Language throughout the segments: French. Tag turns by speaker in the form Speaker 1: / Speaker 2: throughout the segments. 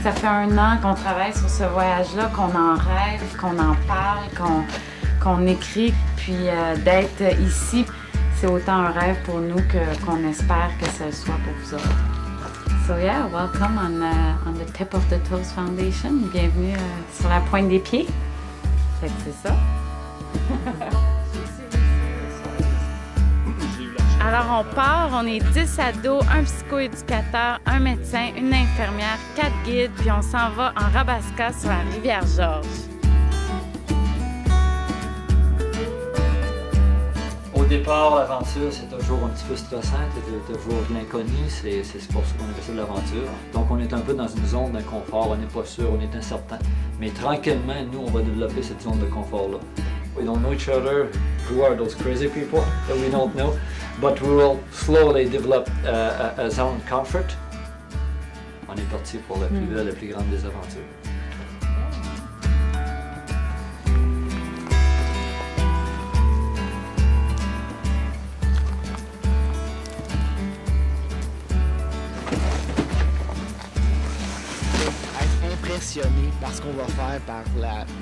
Speaker 1: Ça fait 1 an qu'on travaille sur ce voyage-là, qu'on en rêve, qu'on en parle, qu'on écrit. Puis d'être ici, c'est autant un rêve pour nous qu'on espère que ça le soit pour vous autres. So yeah, welcome on the Tip of the Toes Foundation. Bienvenue sur la pointe des pieds. Fait que c'est ça. Alors on part, on est 10 ados, un psychoéducateur, un médecin, une infirmière, 4 guides, puis on s'en va en Rabasca sur la rivière Georges.
Speaker 2: Au départ, l'aventure, c'est toujours un petit peu stressant, c'est toujours de l'inconnu, c'est pour ça qu'on appelle ça de l'aventure. Donc on est un peu dans une zone d'inconfort, on n'est pas sûr, on est incertain. Mais tranquillement, nous, on va développer cette zone de confort-là. We don't know each other, who are those crazy people that we don't know, but we will slowly develop a zone of comfort. On est parti pour la plus belle, la plus grande des aventures.
Speaker 3: Impressionné par ce qu'on va faire, par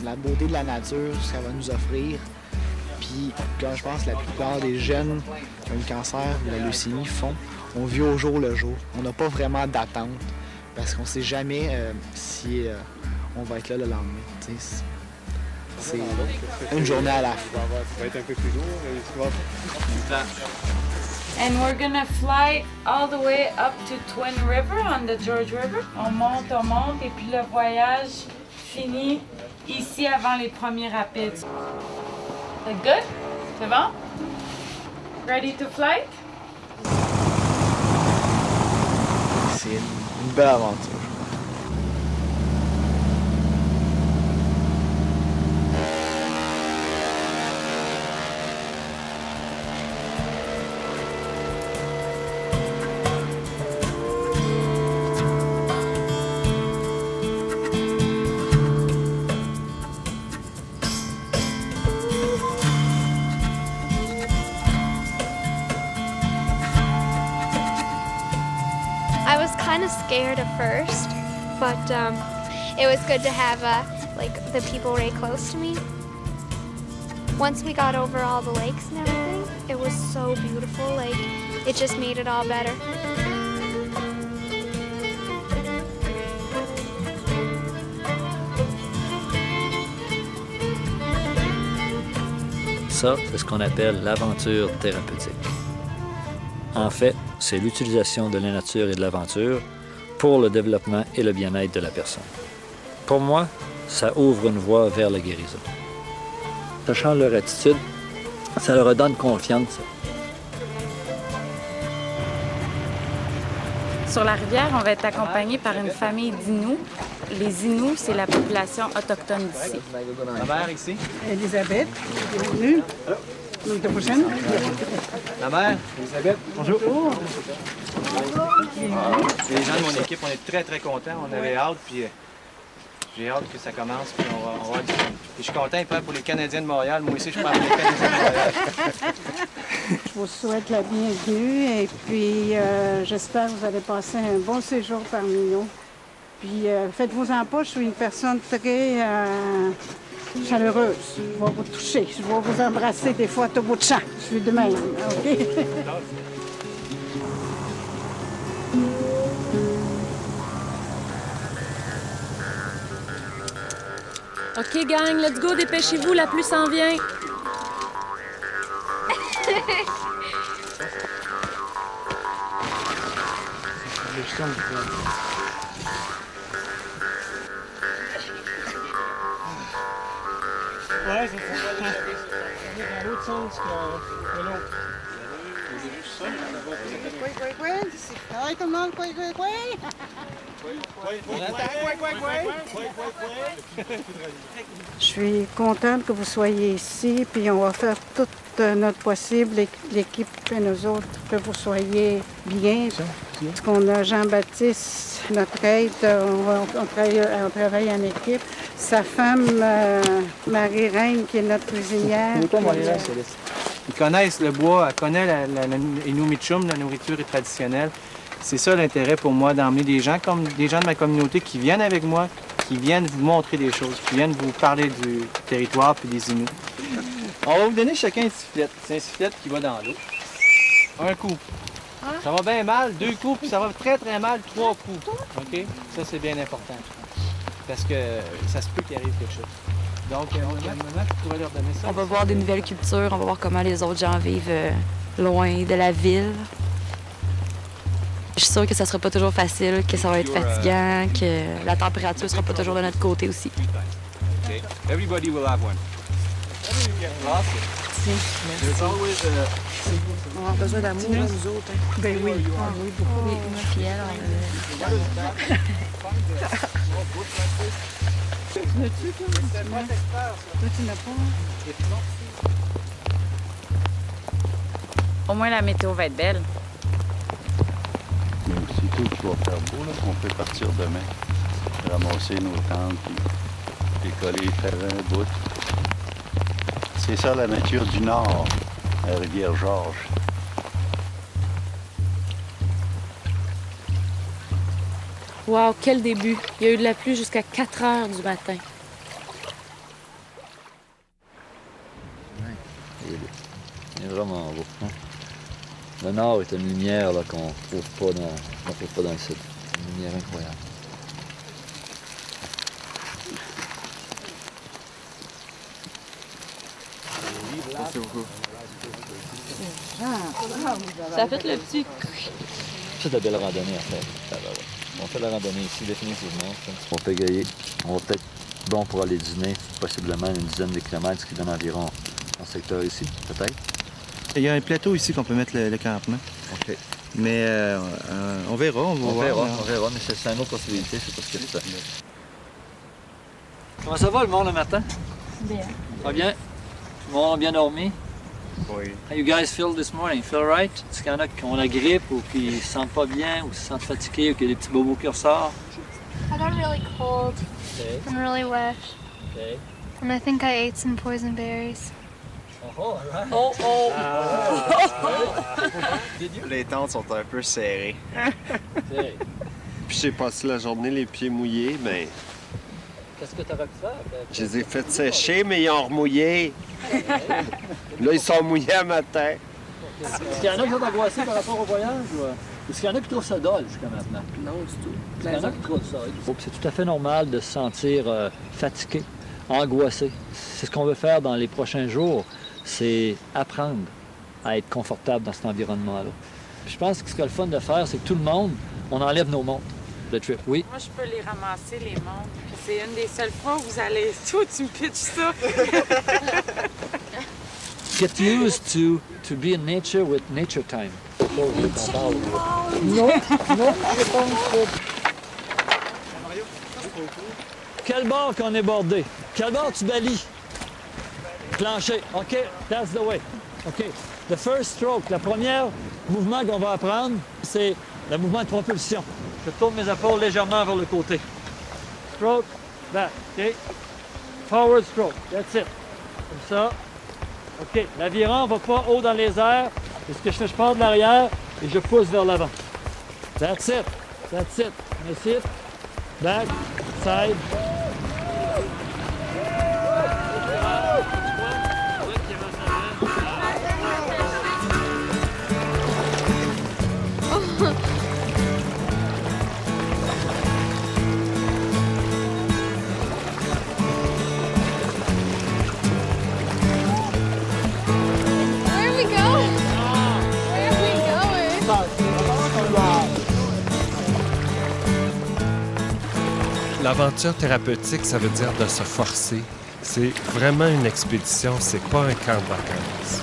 Speaker 3: la beauté de la nature, ce qu'elle va nous offrir. Puis, quand je pense que la plupart des jeunes qui ont le cancer ou la leucémie font, on vit au jour le jour. On n'a pas vraiment d'attente parce qu'on ne sait jamais si on va être là le lendemain. C'est une journée à la fois.
Speaker 4: Ça va être un peu plus lourd.
Speaker 1: And we're gonna fly all the way up to Twin River on the George River. On monte, et puis le voyage finit ici avant les premiers rapides. C'est good? C'est bon? Ready to fly?
Speaker 3: C'est une belle aventure.
Speaker 5: I was kind of scared at first, but it was good to have like the people right close to me. Once we got over all the lakes and everything, it was so beautiful. Like it just made it all better.
Speaker 2: Ça, c'est ce qu'on appelle l'aventure thérapeutique. En fait, c'est l'utilisation de la nature et de l'aventure pour le développement et le bien-être de la personne. Pour moi, ça ouvre une voie vers la guérison. Ça change leur attitude, ça leur donne confiance.
Speaker 1: Sur la rivière, on va être accompagné par une famille d'Inuits. Les Inuits, c'est la population autochtone d'ici.
Speaker 6: La mère ici.
Speaker 7: Elisabeth, bienvenue. La prochaine.
Speaker 6: La mère, Elisabeth. Bonjour. Les gens de mon équipe, on est très très contents. On avait hâte, puis j'ai hâte que ça commence, puis on va avoir du fun. Puis je suis content, il parle pour les Canadiens de Montréal. Moi aussi, je parle pour les Canadiens de Montréal.
Speaker 7: Je vous souhaite la bienvenue et puis j'espère que vous allez passer un bon séjour parmi nous. Puis faites-vous-en pas, je suis une personne très chaleureuse. Je vais vous toucher, je vais vous embrasser des fois tout bout de champ. Je suis de même, OK?
Speaker 8: OK, gang, let's go, dépêchez-vous, la pluie s'en vient.
Speaker 4: Ouais, c'est ça. Dans l'autre sens que l'autre.
Speaker 7: Allez, tout le monde, Je suis contente que vous soyez ici, puis on va faire tout notre possible, l'équipe et nous autres, que vous soyez bien. Parce qu'on a Jean-Baptiste, notre aide, on travaille en équipe. Sa femme, Marie-Reine, qui est notre cuisinière.
Speaker 6: Ils connaissent le bois, elle connaît les Inuits Mitchum, la nourriture est traditionnelle. c'est ça l'intérêt pour moi, d'emmener des gens comme des gens de ma communauté qui viennent avec moi, qui viennent vous montrer des choses, qui viennent vous parler du territoire puis des Inuits. On va vous donner chacun une sifflette. C'est un sifflette qui va dans l'eau. Un coup. Ça va bien mal, 2 coups, puis ça va très très mal, 3 coups. OK? Ça, c'est bien important. Parce que ça se peut qu'il arrive quelque chose. Donc, un moment, tu pourrais leur donner ça.
Speaker 9: On va voir des nouvelles cultures, on va voir comment les autres gens vivent loin de la ville. Je suis sûre que ça sera pas toujours facile, que ça va être fatigant, que la température sera pas toujours de notre côté aussi.
Speaker 10: Okay. Everybody will have one.
Speaker 7: On a besoin d'amour, nous autres. Hein? Ben oui. Ah, oui, beaucoup.
Speaker 9: Oui, moi puis elle,
Speaker 7: Tu n'as-tu, toi? Toi, tu n'as pas?
Speaker 1: Au moins, la météo va être belle.
Speaker 11: Mais aussitôt qu'il va faire beau, là, on peut partir demain, ramasser nos tentes, puis décoller, faire un bout. C'est ça la nature du Nord, la rivière Georges.
Speaker 8: Wow, quel début! Il y a eu de la pluie jusqu'à 4 heures du matin.
Speaker 2: Il est vraiment beau. Hein? Le Nord est une lumière là, qu'on ne trouve pas dans le Sud. Une lumière incroyable.
Speaker 10: Merci beaucoup.
Speaker 9: Ça a fait le petit...
Speaker 2: C'est de belles randonnées à faire. On fait la randonnée ici définitivement. On peut égayer. On va peut-être bon pour aller dîner, possiblement une dizaine de kilomètres, ce qui donne environ un secteur ici, peut-être.
Speaker 6: Il y a un plateau ici qu'on peut mettre le campement.
Speaker 2: OK.
Speaker 6: Mais on verra, on
Speaker 2: verra, mais c'est une autre possibilité, c'est parce que ça. Comment ça va le monde le matin?
Speaker 9: Bien.
Speaker 2: Ça va bien? Tout le monde a bien dormi?
Speaker 10: Oui.
Speaker 2: How you guys feel this morning? Feel right? Est-ce qu'il y en a qui ont la grippe ou qui se sentent pas bien ou qui se sentent fatigués ou qui a des petits bobos qui ressortent?
Speaker 5: I got really cold.
Speaker 2: Okay.
Speaker 5: I'm really wet.
Speaker 2: Okay.
Speaker 5: And I think I ate some poison berries.
Speaker 2: Oh, all right.
Speaker 10: Les tentes sont un peu serrées.
Speaker 2: Okay.
Speaker 10: Puis j'ai passé la journée les pieds mouillés, mais
Speaker 2: Qu'est-ce que tu aurais pu faire?
Speaker 10: je les ai fait sécher, mais ils ont remouillé. Là, ils sont mouillés à matin.
Speaker 2: Est-ce qu'il y en a qui sont angoissés par rapport au voyage ou est-ce qu'il y en a qui trouvent ça dole jusqu'à maintenant?
Speaker 7: Non, du tout.
Speaker 2: Il y en a qui trouvent ça. C'est tout à fait normal de se sentir fatigué, angoissé. C'est ce qu'on veut faire dans les prochains jours, c'est apprendre à être confortable dans cet environnement-là. Je pense que ce qu'il y a le fun de faire, c'est que tout le monde, on enlève nos montres. Le trip, oui.
Speaker 1: Moi, je peux les ramasser, les montres. Puis c'est une des seules fois où vous allez... Toi, tu me pitches ça.
Speaker 2: Get used to be in nature with nature time. Non, je pense. Quel bord qu'on est bordé? Quel bord tu balis? Plancher. OK, that's the way. OK. The first stroke, le premier mouvement qu'on va apprendre, c'est le mouvement de propulsion. Je tourne mes épaules légèrement vers le côté. Stroke, back, OK? Forward stroke, that's it. Comme ça. OK, l'aviron va pas haut dans les airs. Et ce que je fais, je pars de l'arrière et je pousse vers l'avant. That's it. That's it. That's it. Back, side.
Speaker 5: Where are we going? Where are we going?
Speaker 12: L'aventure thérapeutique, ça veut dire de se forcer. C'est vraiment une expédition, c'est pas un camp de vacances.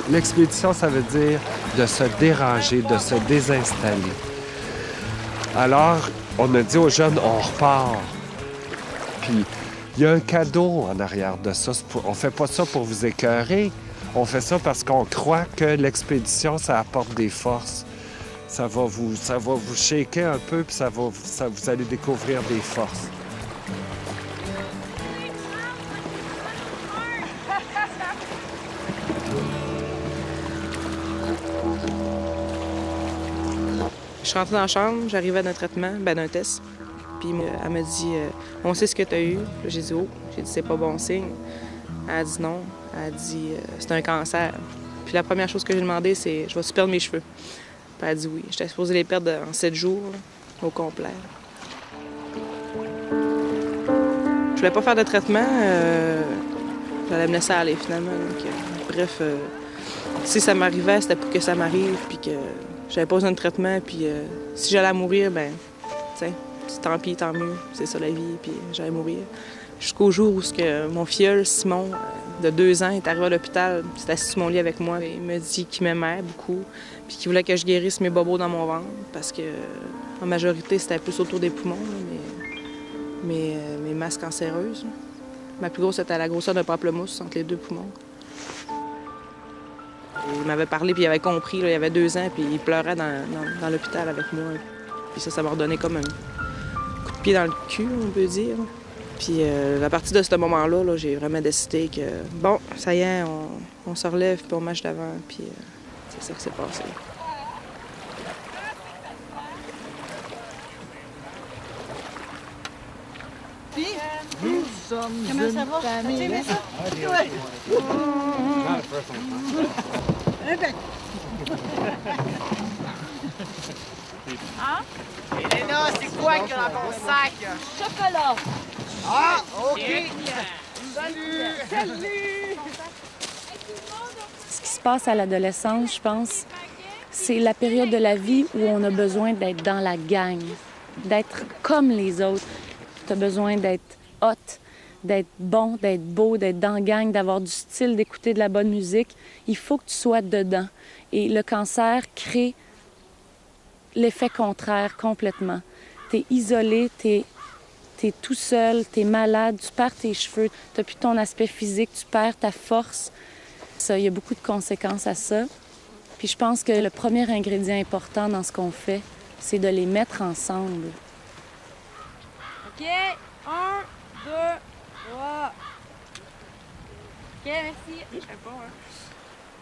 Speaker 12: L'expédition, ça veut dire de se déranger, de se désinstaller. Alors, on a dit aux jeunes, on repart. Puis, il y a un cadeau en arrière de ça. On fait pas ça pour vous écœurer. On fait ça parce qu'on croit que l'expédition, ça apporte des forces. Ça va vous shaker un peu, puis vous allez découvrir des forces.
Speaker 13: suis rentrée dans la chambre, j'arrivais d'un traitement, d'un test. Puis elle m'a dit on sait ce que tu as eu. J'ai dit oh. J'ai dit c'est pas bon signe. Elle a dit non. Elle a dit c'est un cancer. Puis la première chose que j'ai demandé, c'est je vais-tu perdre mes cheveux? Puis elle a dit oui. J'étais supposée les perdre en 7 jours, là, au complet. Je voulais pas faire de traitement. J'allais me laisser aller finalement. Donc, bref, si ça m'arrivait, c'était pour que ça m'arrive, puis que j'avais pas besoin de traitement. Puis si j'allais mourir, ben, tiens, tant pis, tant mieux. C'est ça la vie, puis j'allais mourir. Jusqu'au jour où mon filleul, Simon, de 2 ans, est arrivé à l'hôpital, il s'est assis sur mon lit avec moi. Il m'a dit qu'il m'aimait beaucoup, puis qu'il voulait que je guérisse mes bobos dans mon ventre, parce que en majorité, c'était plus autour des poumons, là, mes masses cancéreuses. Là. Ma plus grosse, c'était la grosseur d'un pamplemousse entre les 2 poumons. Il m'avait parlé, puis il avait compris, là, il avait 2 ans, puis il pleurait dans l'hôpital avec moi. Puis ça m'a redonné comme un coup de pied dans le cul, on peut dire. Puis à partir de ce moment-là, là, j'ai vraiment décidé que, bon, ça y est, on se relève, puis on marche d'avant, puis c'est ça qui s'est passé.
Speaker 4: Puis, nous sommes une famille. Comment ça va?
Speaker 14: Hein? Elena, c'est quoi qu'il y a dans ton sac?
Speaker 8: Chocolat.
Speaker 14: Ah, OK.
Speaker 8: Salut.
Speaker 14: Salut.
Speaker 15: Ce qui se passe à l'adolescence, je pense, c'est la période de la vie où on a besoin d'être dans la gang, d'être comme les autres. Tu as besoin d'être hot, d'être bon, d'être beau, d'être dans la gang, d'avoir du style, d'écouter de la bonne musique. Il faut que tu sois dedans. Et le cancer crée l'effet contraire complètement. Tu es isolé, tu es tout seul, tu es malade, tu perds tes cheveux, tu n'as plus ton aspect physique, tu perds ta force. Il y a beaucoup de conséquences à ça. Puis je pense que le premier ingrédient important dans ce qu'on fait, c'est de les mettre ensemble.
Speaker 8: OK, 1, 2, 3. OK, merci. Je sais pas, hein.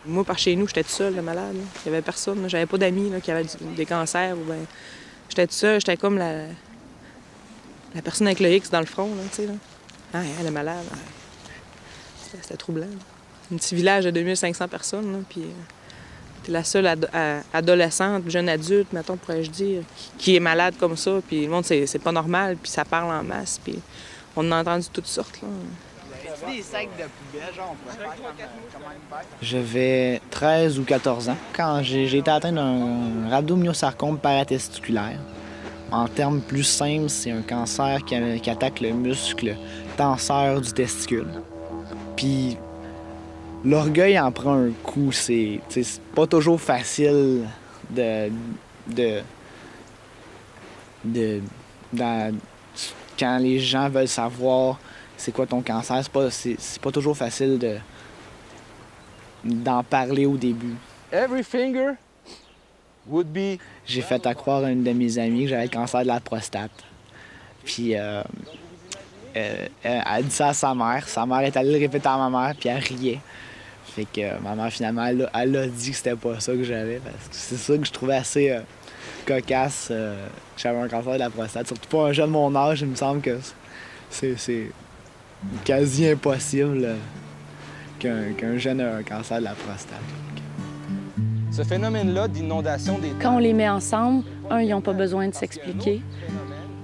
Speaker 13: Moi, par chez nous, j'étais toute seule, malade. Là. Il n'y avait personne. J'avais pas d'amis qui avaient des cancers. Ou ben... J'étais toute seule. J'étais comme la personne avec le X dans le front. Là, tu sais, là. Ah, elle est malade. C'était troublant. Un petit village de 2500 personnes. Là, puis t'es la seule adolescente, jeune adulte, mettons, pourrais-je dire, qui est malade comme ça. Puis le monde, c'est pas normal. Puis ça parle en masse. Puis on en a entendu toutes sortes. Là.
Speaker 14: Des sacs de poubelle, genre, on pourrait faire comme une bête.
Speaker 3: J'avais 13 ou 14 ans quand j'ai été atteint d'un rhabdomyosarcome paratesticulaire. En termes plus simples, c'est un cancer qui attaque le muscle tenseur du testicule. Puis l'orgueil en prend un coup. C'est pas toujours facile quand les gens veulent savoir c'est quoi ton cancer, c'est pas toujours facile d'en parler au début.
Speaker 6: Every finger would be...
Speaker 3: J'ai fait à croire à une de mes amies que j'avais le cancer de la prostate. Puis elle a dit ça à sa mère. Sa mère est allée le répéter à ma mère, puis elle riait. Fait que ma mère, finalement, elle a dit que c'était pas ça que j'avais. Parce que c'est ça que je trouvais assez cocasse, que j'avais un cancer de la prostate. Surtout pour un jeune de mon âge, il me semble que c'est quasi impossible qu'un jeune ait un cancer de la prostate.
Speaker 6: Ce phénomène-là d'inondation des...
Speaker 15: Quand on les met ensemble, un, ils n'ont pas besoin de s'expliquer.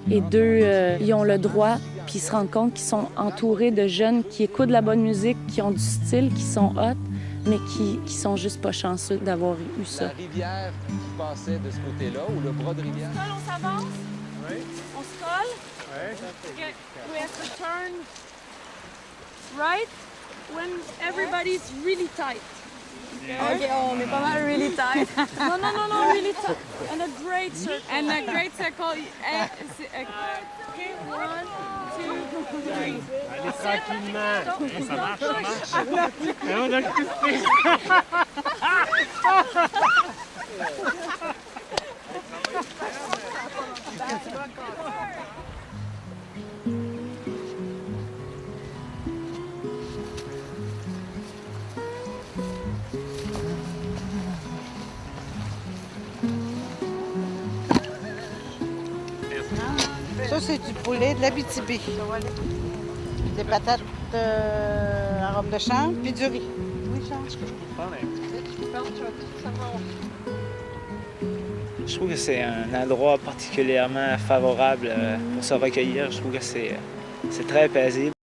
Speaker 15: Et deux, ils ont le droit, puis ils se rendent compte qu'ils sont entourés de jeunes qui écoutent de la bonne musique, qui ont du style, qui sont hot, mais qui sont juste pas chanceux d'avoir eu ça.
Speaker 6: La rivière qui passait de ce côté-là, ou le bras de rivière.
Speaker 8: On s'avance?
Speaker 6: Oui.
Speaker 8: On se colle?
Speaker 6: Oui.
Speaker 8: Okay. We have to turn right when everybody's really tight.
Speaker 9: OK, on est pas mal really tight.
Speaker 8: No, really tight. And a great circle. And a great circle. Okay, 1, 2, 3.
Speaker 4: Allez tranquillement. Ça marche, ça marche.
Speaker 7: Ça, c'est du poulet de l'Abitibi. Des patates arôme de chambre, puis du riz. Oui, Charles? Est-ce que je peux prendre un
Speaker 16: Je trouve que c'est un endroit particulièrement favorable pour se recueillir. Je trouve que c'est très paisible.